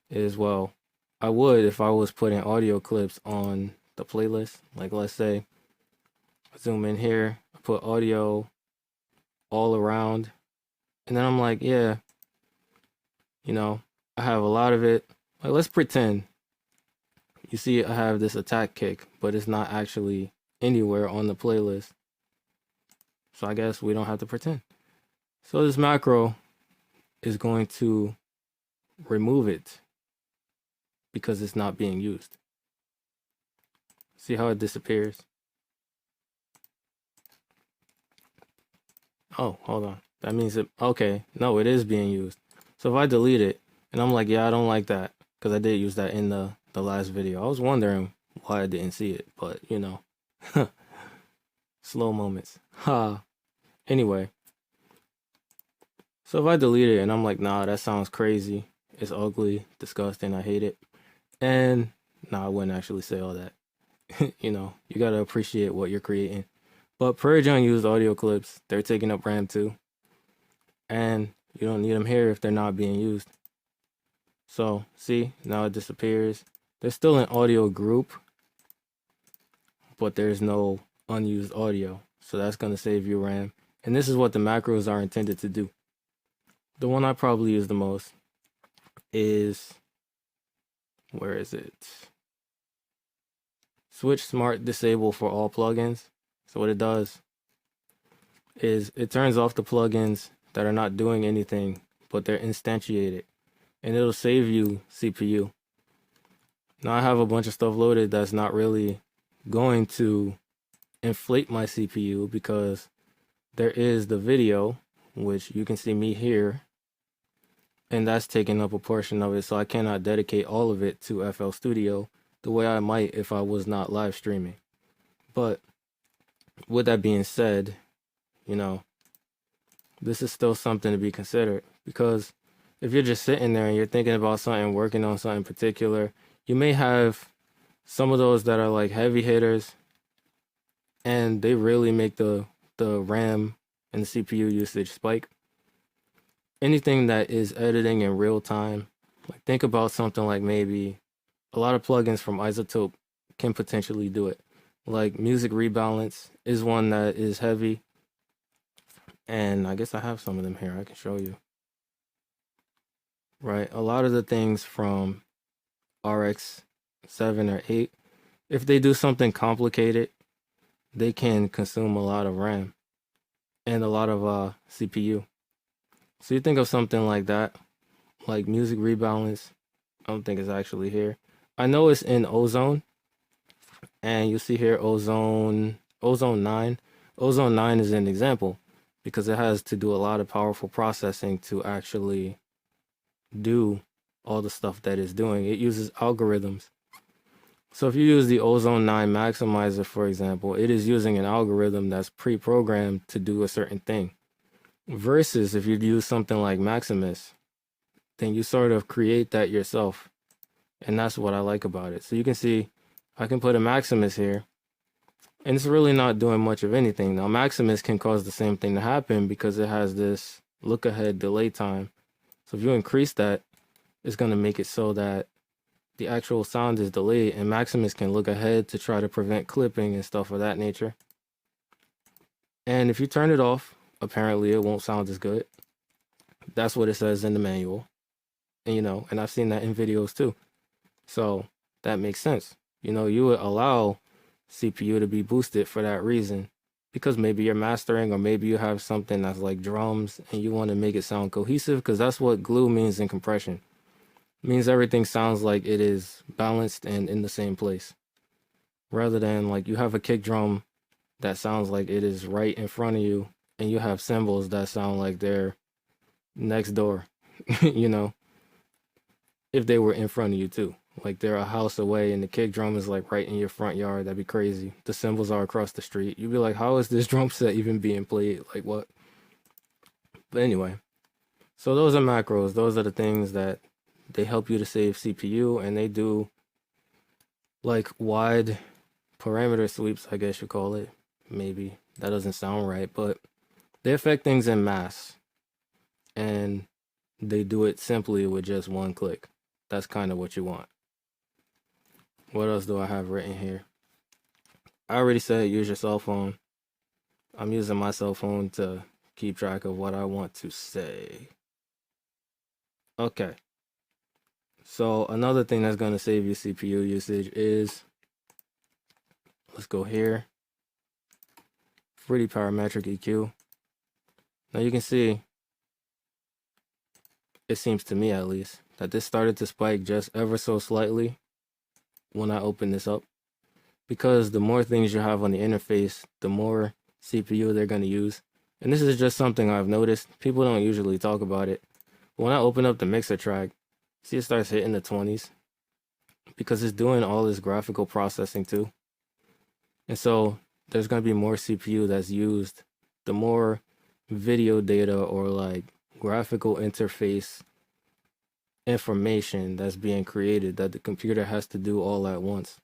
is, well, I would if I was putting audio clips on the playlist. Like let's say, I zoom in here, I put audio all around, and then I'm like, yeah, I have a lot of it. Like let's pretend you see I have this attack kick, but it's not actually anywhere on the playlist. So I guess we don't have to pretend. So this macro is going to remove it because it's not being used. See how it disappears? Oh, hold on. That means it, okay, no, it is being used. So if I delete it, and I'm like, yeah, I don't like that, because I did use that in the last video. I was wondering why I didn't see it, but, you know, slow moments. Ha. Anyway, so if I delete it, and I'm like, nah, that sounds crazy. It's ugly, disgusting, I hate it. And, nah, I wouldn't actually say all that. You know, you got to appreciate what you're creating. But purge unused audio clips, they're taking up RAM too. And you don't need them here if they're not being used. So, see, now it disappears. There's still an audio group, but there's no unused audio. So that's going to save you RAM. And this is what the macros are intended to do. The one I probably use the most is, where is it? Switch Smart Disable for all plugins. So what it does is it turns off the plugins that are not doing anything, but they're instantiated, and it'll save you CPU. Now I have a bunch of stuff loaded that's not really going to inflate my CPU because there is the video, which you can see me here, and that's taking up a portion of it, so I cannot dedicate all of it to FL Studio the way I might if I was not live streaming. But with that being said, you know, this is still something to be considered, because if you're just sitting there and you're thinking about something, working on something particular, you may have some of those that are like heavy hitters, and they really make the RAM and the CPU usage spike. Anything that is editing in real time, like think about something like maybe a lot of plugins from Isotope can potentially do it. Like Music Rebalance is one that is heavy. And I guess I have some of them here I can show you. Right, a lot of the things from RX 7 or 8, if they do something complicated, they can consume a lot of RAM and a lot of CPU. So you think of something like that, like Music Rebalance. I don't think it's actually here. I know it's in Ozone, and you see here Ozone 9. Ozone 9 is an example, because it has to do a lot of powerful processing to actually do all the stuff that it's doing. It uses algorithms. So if you use the Ozone 9 maximizer, for example, it is using an algorithm that's pre-programmed to do a certain thing. Versus if you use something like Maximus, then you sort of create that yourself. And that's what I like about it. So you can see I can put a Maximus here, and it's really not doing much of anything. Now, Maximus can cause the same thing to happen because it has this look-ahead delay time. So if you increase that, it's going to make it so that the actual sound is delayed, and Maximus can look ahead to try to prevent clipping and stuff of that nature. And if you turn it off, apparently it won't sound as good. That's what it says in the manual. And, you know, and I've seen that in videos too. So that makes sense. You know, you would allow CPU to be boosted for that reason, because maybe you're mastering, or maybe you have something that's like drums and you want to make it sound cohesive, because that's what glue means in compression. It means everything sounds like it is balanced and in the same place, rather than like you have a kick drum that sounds like it is right in front of you, and you have cymbals that sound like they're next door. You know, if they were in front of you too, like they're a house away and the kick drum is like right in your front yard, that'd be crazy. The cymbals are across the street. You'd be like, how is this drum set even being played? Like what? But anyway, so those are macros. Those are the things that they help you to save CPU, and they do like wide parameter sweeps, I guess you call it. Maybe that doesn't sound right, but they affect things in mass, and they do it simply with just one click. That's kind of what you want. What else do I have written here? I already said use your cell phone. I'm using my cell phone to keep track of what I want to say. Okay. So another thing that's going to save you CPU usage is, let's go here, 3D parametric EQ. Now you can see, it seems to me at least, that this started to spike just ever so slightly when I open this up. Because the more things you have on the interface, the more CPU they're going to use. And this is just something I've noticed. People don't usually talk about it. But when I open up the mixer track, see it starts hitting the 20s. Because it's doing all this graphical processing too. And so there's going to be more CPU that's used. The more video data or like graphical interface information that's being created that the computer has to do all at once.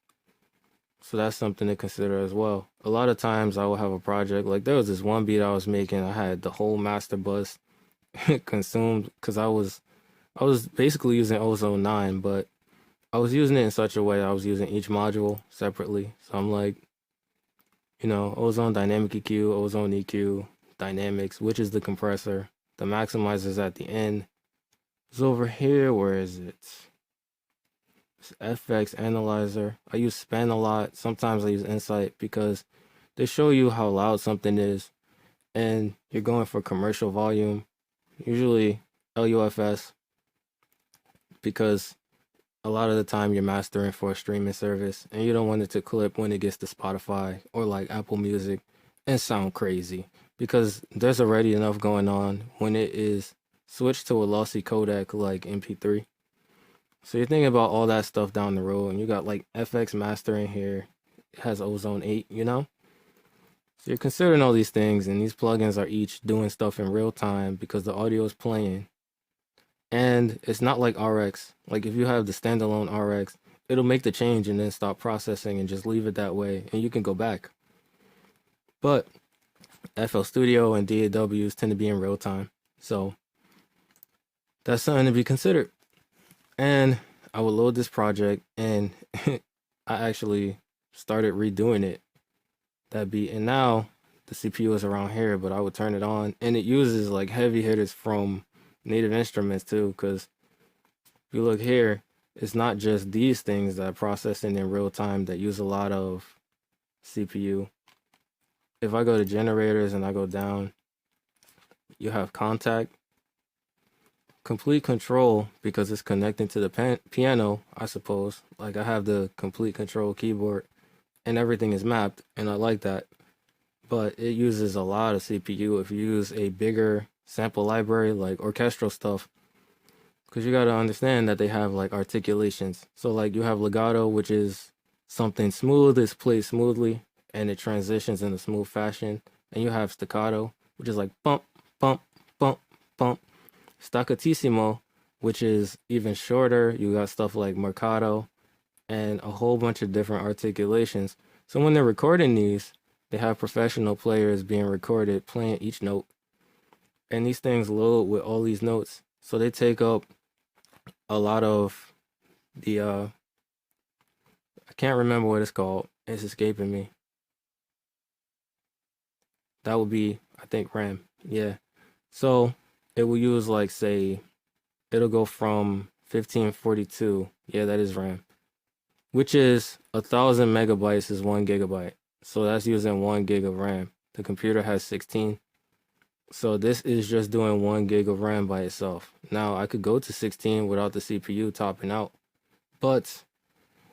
So that's something to consider as well. A lot of times I will have a project, like there was this one beat I was making, I had the whole master bus consumed because I was basically using Ozone 9, but I was using it in such a way I was using each module separately. So I'm like, you know, Ozone Dynamic EQ, Ozone EQ, Dynamics, which is the compressor. The maximizer's at the end. It's over here, where is it? FX Analyzer. I use Span a lot. Sometimes I use Insight because they show you how loud something is and you're going for commercial volume. Usually LUFS, because a lot of the time you're mastering for a streaming service and you don't want it to clip when it gets to Spotify or like Apple Music and sound crazy, because there's already enough going on when it is switched to a lossy codec like MP3. So you're thinking about all that stuff down the road, and you got like FX mastering here. It has Ozone 8, you know? So you're considering all these things, and these plugins are each doing stuff in real time because the audio is playing. And it's not like RX. Like if you have the standalone RX, it'll make the change and then stop processing and just leave it that way, and you can go back. But FL Studio and DAWs tend to be in real time. So that's something to be considered. And I would load this project, and I actually started redoing it, that beat. And now the CPU is around here, but I would turn it on, and it uses like heavy hitters from Native Instruments too, because if you look here, it's not just these things that are processing in real time that use a lot of CPU. If I go to generators and I go down, you have contact, complete control, because it's connecting to the piano, I suppose. Like I have the complete control keyboard and everything is mapped, and I like that. But it uses a lot of CPU if you use a bigger sample library like orchestral stuff, because you got to understand that they have like articulations. So like you have legato, which is something smooth, it's played smoothly and it transitions in a smooth fashion. And you have staccato, which is like bump, bump, bump, bump. Staccatissimo, which is even shorter. You got stuff like mercato and a whole bunch of different articulations. So when they're recording these, they have professional players being recorded playing each note. And these things load with all these notes. So they take up a lot of the, I can't remember what it's called. It's escaping me. That would be, I think, RAM. Yeah. So it will use like, say, it'll go from 1542. Yeah, that is RAM. Which is 1,000 megabytes is 1 gigabyte. So that's using 1 gig of RAM. The computer has 16. So this is just doing 1 gig of RAM by itself. Now I could go to 16 without the CPU topping out, but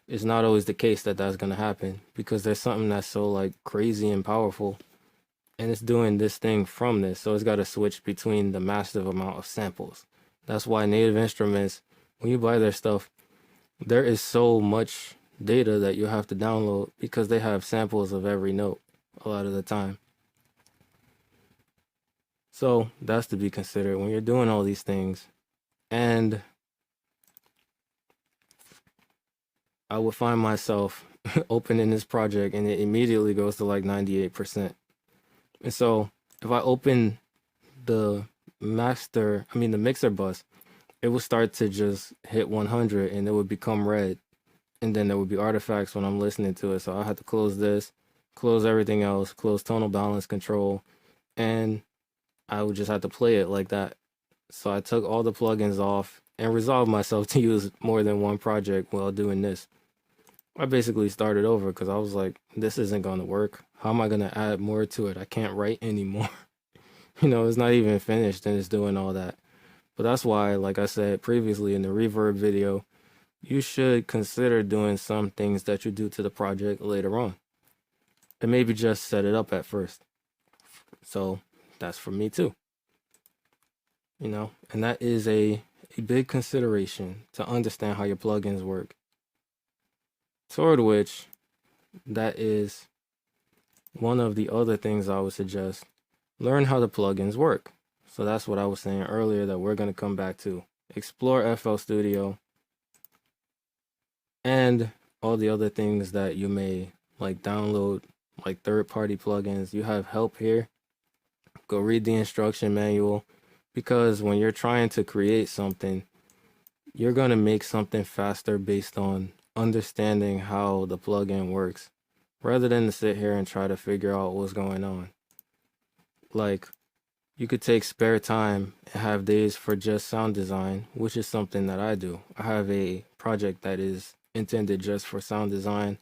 it's not always the case that that's going to happen, because there's something that's so like crazy and powerful, and it's doing this thing from this. So it's got to switch between the massive amount of samples. That's why Native Instruments, when you buy their stuff, there is so much data that you have to download, because they have samples of every note a lot of the time. So that's to be considered when you're doing all these things. And I would find myself opening this project and it immediately goes to like 98%. And so if I open the mixer bus, it will start to just hit 100 and it would become red. And then there would be artifacts when I'm listening to it. So I had to close this, close everything else, close tonal balance control, and I would just have to play it like that. So I took all the plugins off and resolved myself to use more than one project while doing this. I basically started over because I was like, this isn't going to work. How am I going to add more to it? I can't write anymore. It's not even finished and it's doing all that. But that's why, like I said previously in the reverb video, you should consider doing some things that you do to the project later on. And maybe just set it up at first. So that's for me too. And that is a big consideration to understand how your plugins work. Toward which, that is one of the other things I would suggest. Learn how the plugins work. So that's what I was saying earlier that we're going to come back to. Explore FL Studio and all the other things that you may like download, like third-party plugins. You have help here. Go read the instruction manual, because when you're trying to create something, you're going to make something faster based on understanding how the plugin works, rather than to sit here and try to figure out what's going on. Like, you could take spare time and have days for just sound design, which is something that I do. I have a project that is intended just for sound design,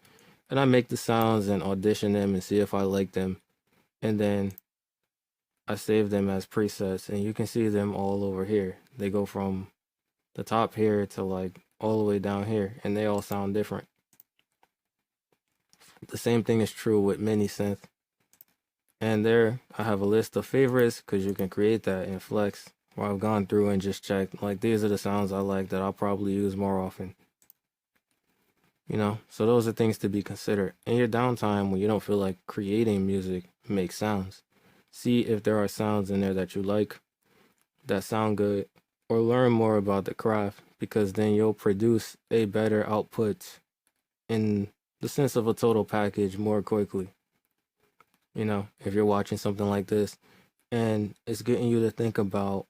and I make the sounds and audition them and see if I like them, and then I save them as presets, and you can see them all over here. They go from the top here to like all the way down here, and they all sound different. The same thing is true with MiniSynth. And there I have a list of favorites, because you can create that in Flex, where I've gone through and just checked, like, these are the sounds I like that I'll probably use more often. So those are things to be considered. In your downtime, when you don't feel like creating music, make sounds. See if there are sounds in there that you like, that sound good, or learn more about the craft, because then you'll produce a better output in the sense of a total package more quickly. If you're watching something like this and it's getting you to think about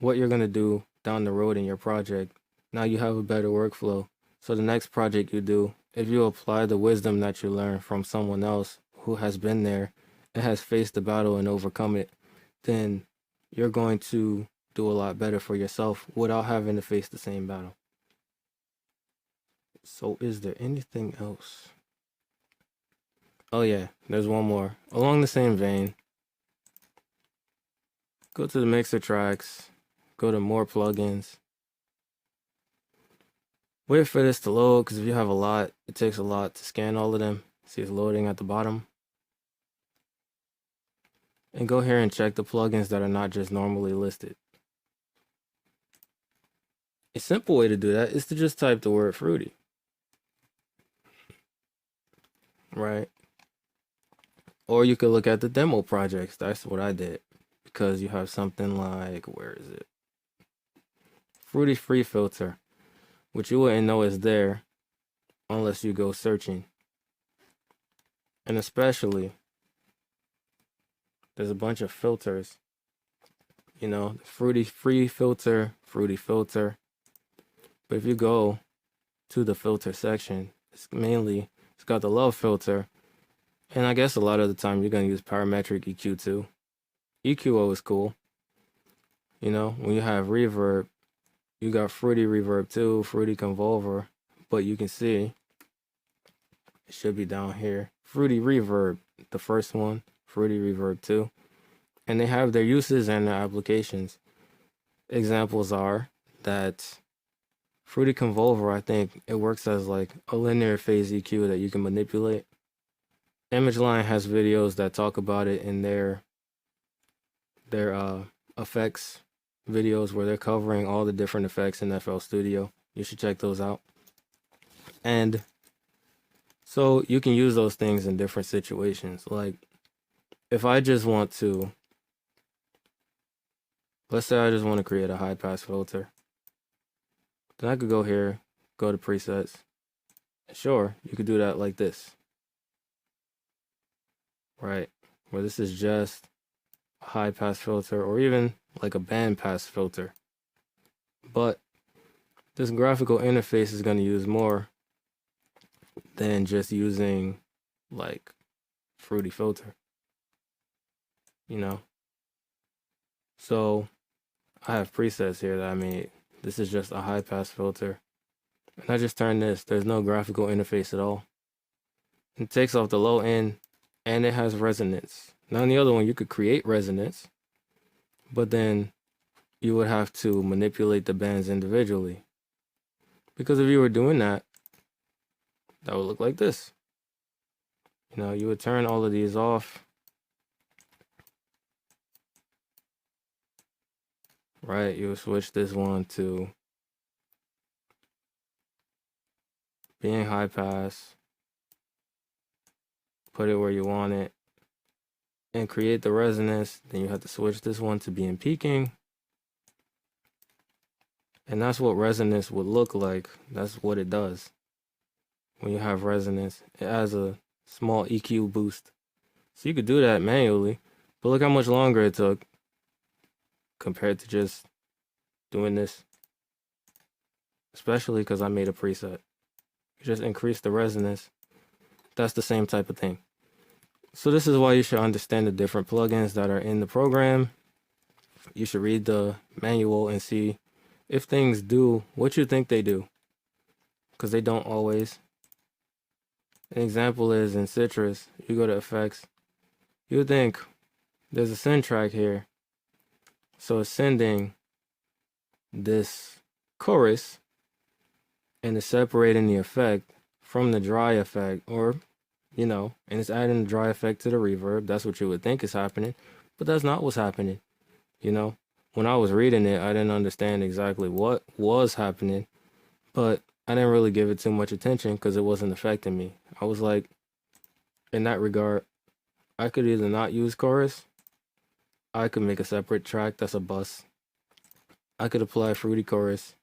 what you're going to do down the road in your project, now you have a better workflow. So the next project you do, if you apply the wisdom that you learn from someone else who has been there and has faced the battle and overcome it, then you're going to do a lot better for yourself without having to face the same battle. So is there anything else? Oh yeah, there's one more. Along the same vein, go to the mixer tracks, go to more plugins. Wait for this to load, because if you have a lot, it takes a lot to scan all of them. See, it's loading at the bottom. And go here and check the plugins that are not just normally listed. A simple way to do that is to just type the word Fruity. Right? Or you could look at the demo projects. That's what I did. Because you have something like, where is it? Fruity Free Filter, which you wouldn't know is there unless you go searching. And especially, there's a bunch of filters. Fruity Free Filter, Fruity Filter. But if you go to the filter section, it's got the low filter. And I guess a lot of the time you're going to use parametric EQ too. EQO is cool. When you have reverb, you got Fruity Reverb 2, Fruity Convolver, but you can see it should be down here. Fruity Reverb, the first one, Fruity Reverb 2. And they have their uses and their applications. Examples are that Fruity Convolver, I think it works as like a linear phase EQ that you can manipulate. ImageLine has videos that talk about it in their effects videos, where they're covering all the different effects in FL Studio. You should check those out. And so you can use those things in different situations. Like, if I just want to, let's say I just want to create a high pass filter, then I could go here, go to presets. Sure, you could do that like this. Right? Where this is just a high pass filter, or even like a band pass filter. But this graphical interface is going to use more than just using like Fruity Filter. So I have presets here that I made. This is just a high pass filter. And I just turned this. There's no graphical interface at all. It takes off the low end and it has resonance. Now on the other one, you could create resonance, but then you would have to manipulate the bands individually. Because if you were doing that, that would look like this. You know, you would turn all of these off. Right, you would switch this one to being high pass, put it where you want it, and create the resonance. Then you have to switch this one to being peaking. And that's what resonance would look like. That's what it does. When you have resonance, it has a small EQ boost. So you could do that manually, but look how much longer it took compared to just doing this. Especially because I made a preset. You just increase the resonance. That's the same type of thing. So this is why you should understand the different plugins that are in the program. You should read the manual and see if things do what you think they do. Because they don't always. An example is in Citrus, you go to effects, you would think there's a send track here. So it's sending this chorus and it's separating the effect from the dry effect, or, you know, and it's adding the dry effect to the reverb. That's what you would think is happening, but that's not what's happening. You know, when I was reading it, I didn't understand exactly what was happening, but I didn't really give it too much attention because it wasn't affecting me. I was like, in that regard, I could either not use chorus, I could make a separate track that's a bus. I could apply fruity chorus,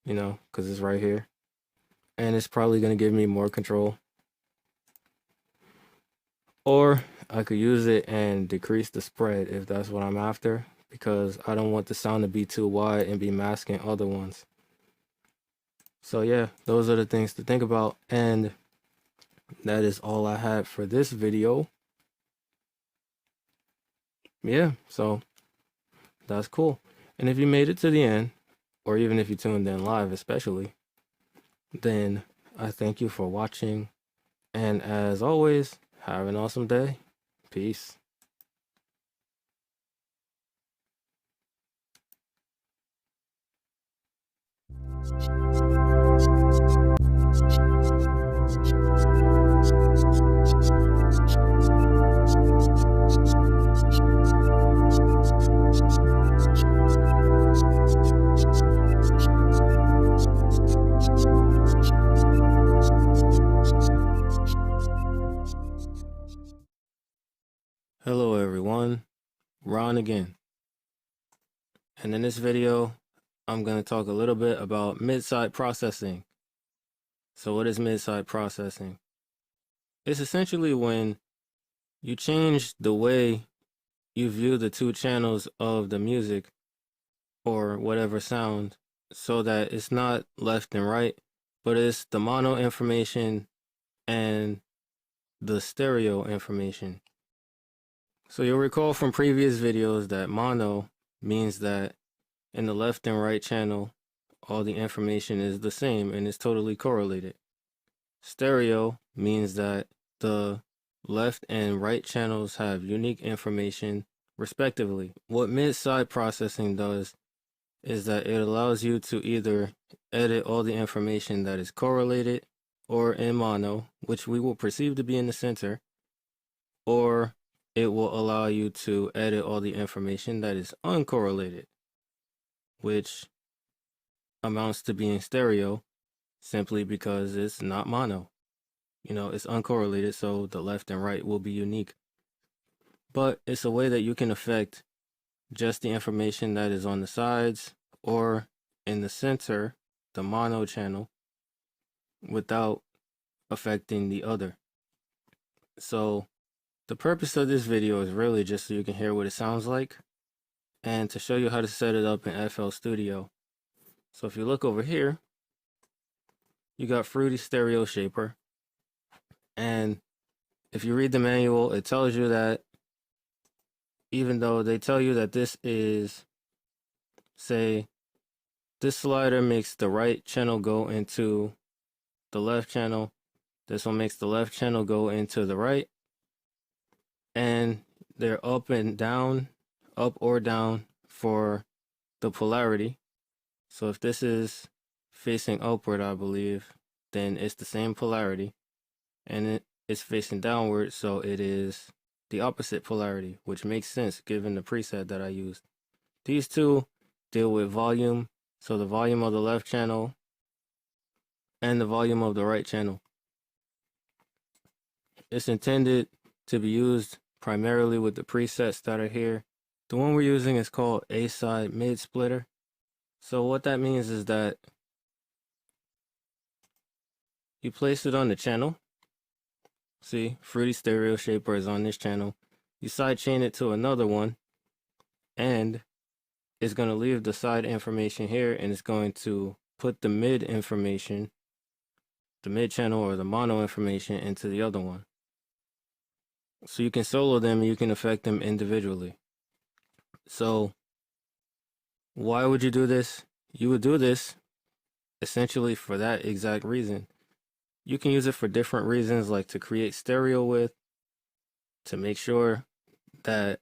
you know, because it's right here. And it's probably going to give me more control. Or I could use it and decrease the spread if that's what I'm after, because I don't want the sound to be too wide and be masking other ones. So yeah, those are the things to think about. And that is all I had for this video. Yeah, so that's cool. And if you made it to the end, or even if you tuned in live especially, then I thank you for watching. And as always, have an awesome day. Peace. Hello everyone, Ron again. And in this video, I'm going to talk a little bit about mid-side processing. So what is mid-side processing? It's essentially when you change the way you view the two channels of the music or whatever sound so that it's not left and right, but it's the mono information and the stereo information. So you'll recall from previous videos that mono means that in the left and right channel, all the information is the same and is totally correlated. Stereo means that the left and right channels have unique information respectively. What mid-side processing does is that it allows you to either edit all the information that is correlated or in mono, which we will perceive to be in the center, or it will allow you to edit all the information that is uncorrelated, which amounts to being stereo simply because it's not mono. You know, it's uncorrelated, so the left and right will be unique. But it's a way that you can affect just the information that is on the sides or in the center, the mono channel, without affecting the other. So the purpose of this video is really just so you can hear what it sounds like and to show you how to set it up in FL Studio. So if you look over here, you got Fruity Stereo Shaper. And if you read the manual, it tells you that even though they tell you that this is, say, This slider makes the right channel go into the left channel. This one makes the left channel go into the right. And they're up and down, up or down for the polarity. So if this is facing upward, I believe, then it's the same polarity. And it's facing downward, so it is the opposite polarity, which makes sense given the preset that I used. These two deal with volume, so the volume of the left channel and the volume of the right channel. It's intended to be used primarily with the presets that are here. The one we're using is called A-side mid splitter. So what that means is that you place it on the channel. See, Fruity Stereo Shaper is on this channel. You sidechain it to another one, and it's going to leave the side information here, and it's going to put the mid information, the mid channel or the mono information, into the other one. So you can solo them and you can affect them individually. So why would you do this? You would do this essentially for that exact reason. You can use it for different reasons, like to create stereo width, to make sure that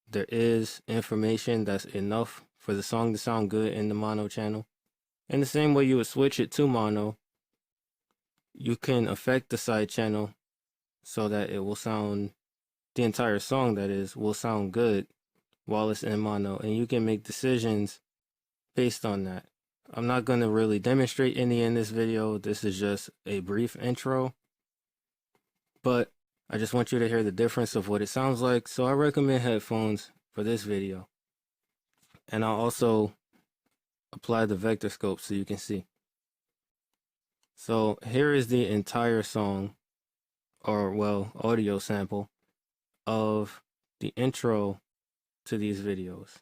there is information that's enough for the song to sound good in the mono channel. In the same way you would switch it to mono, you can affect the side channel so that it will sound, the entire song that is, will sound good while it's in mono, and you can make decisions based on that. I'm not going to really demonstrate any in this video. This is just a brief intro, but I just want you to hear the difference of what it sounds like. So I recommend headphones for this video, and I'll also apply the vector scope so you can see. So here is the entire song, or well, audio sample of the intro to these videos.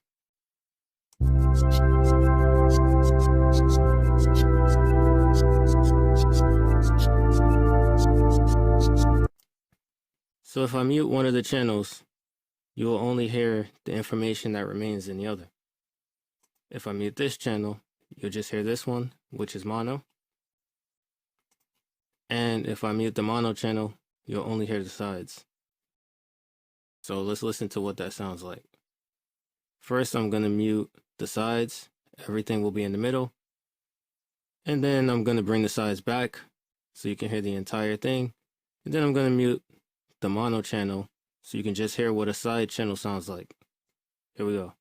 So if I mute one of the channels, you will only hear the information that remains in the other. If I mute this channel, you'll just hear this one, which is mono. And if I mute the mono channel, you'll only hear the sides. So let's listen to what that sounds like. First, I'm going to mute the sides. Everything will be in the middle. And then I'm going to bring the sides back so you can hear the entire thing. And then I'm going to mute the mono channel so you can just hear what a side channel sounds like. Here we go.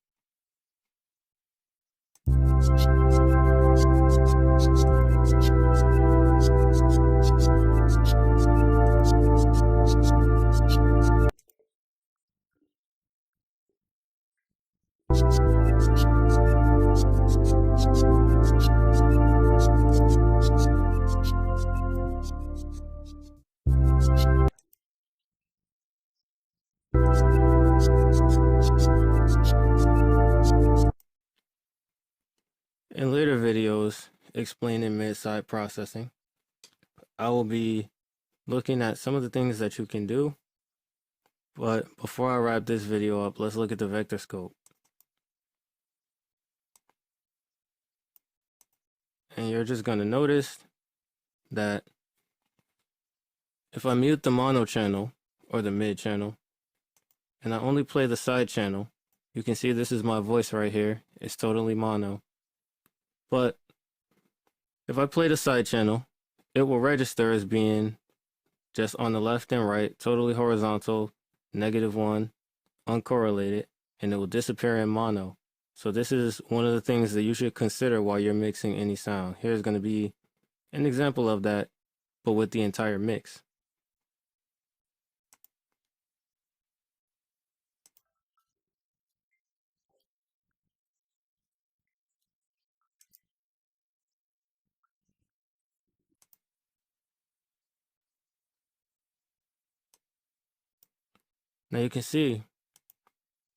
In later videos explaining mid-side processing, I will be looking at some of the things that you can do. But before I wrap this video up, let's look at the vector scope. And you're just going to notice that if I mute the mono channel or the mid channel, and I only play the side channel, you can see this is my voice right here. It's totally mono. But if I play the side channel, it will register as being just on the left and right, totally horizontal, -1, uncorrelated, and it will disappear in mono. So this is one of the things that you should consider while you're mixing any sound. Here's going to be an example of that, but with the entire mix. Now you can see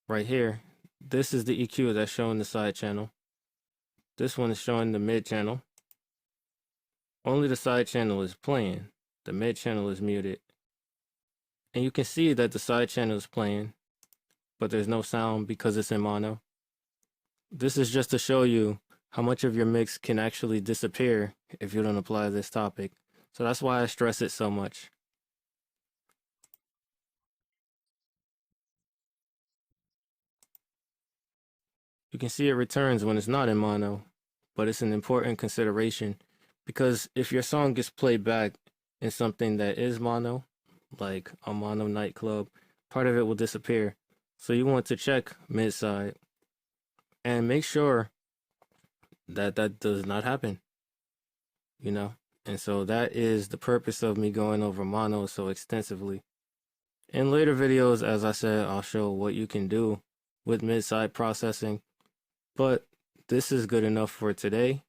right here, this is the EQ that's showing the side channel. This one is showing the mid channel. Only the side channel is playing. The mid channel is muted. And you can see that the side channel is playing, but there's no sound because it's in mono. This is just to show you how much of your mix can actually disappear if you don't apply this topic. So that's why I stress it so much. You can see it returns when it's not in mono, but it's an important consideration because if your song gets played back in something that is mono, like a mono nightclub, part of it will disappear. So you want to check mid side and make sure that that does not happen, you know? And so that is the purpose of me going over mono so extensively. In later videos, as I said, I'll show what you can do with mid-side processing, but this is good enough for today.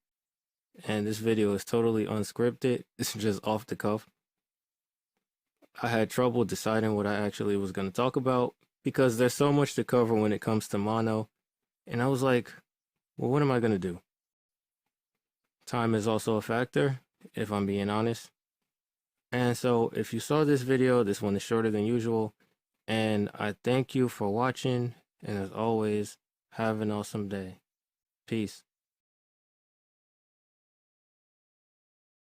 And this video is totally unscripted. It's just off the cuff. I had trouble deciding what I actually was going to talk about because there's so much to cover when it comes to mono. And I was like, well, what am I going to do? Time is also a factor, if I'm being honest. And so if you saw this video, this one is shorter than usual. And I thank you for watching. And as always, have an awesome day. Peace.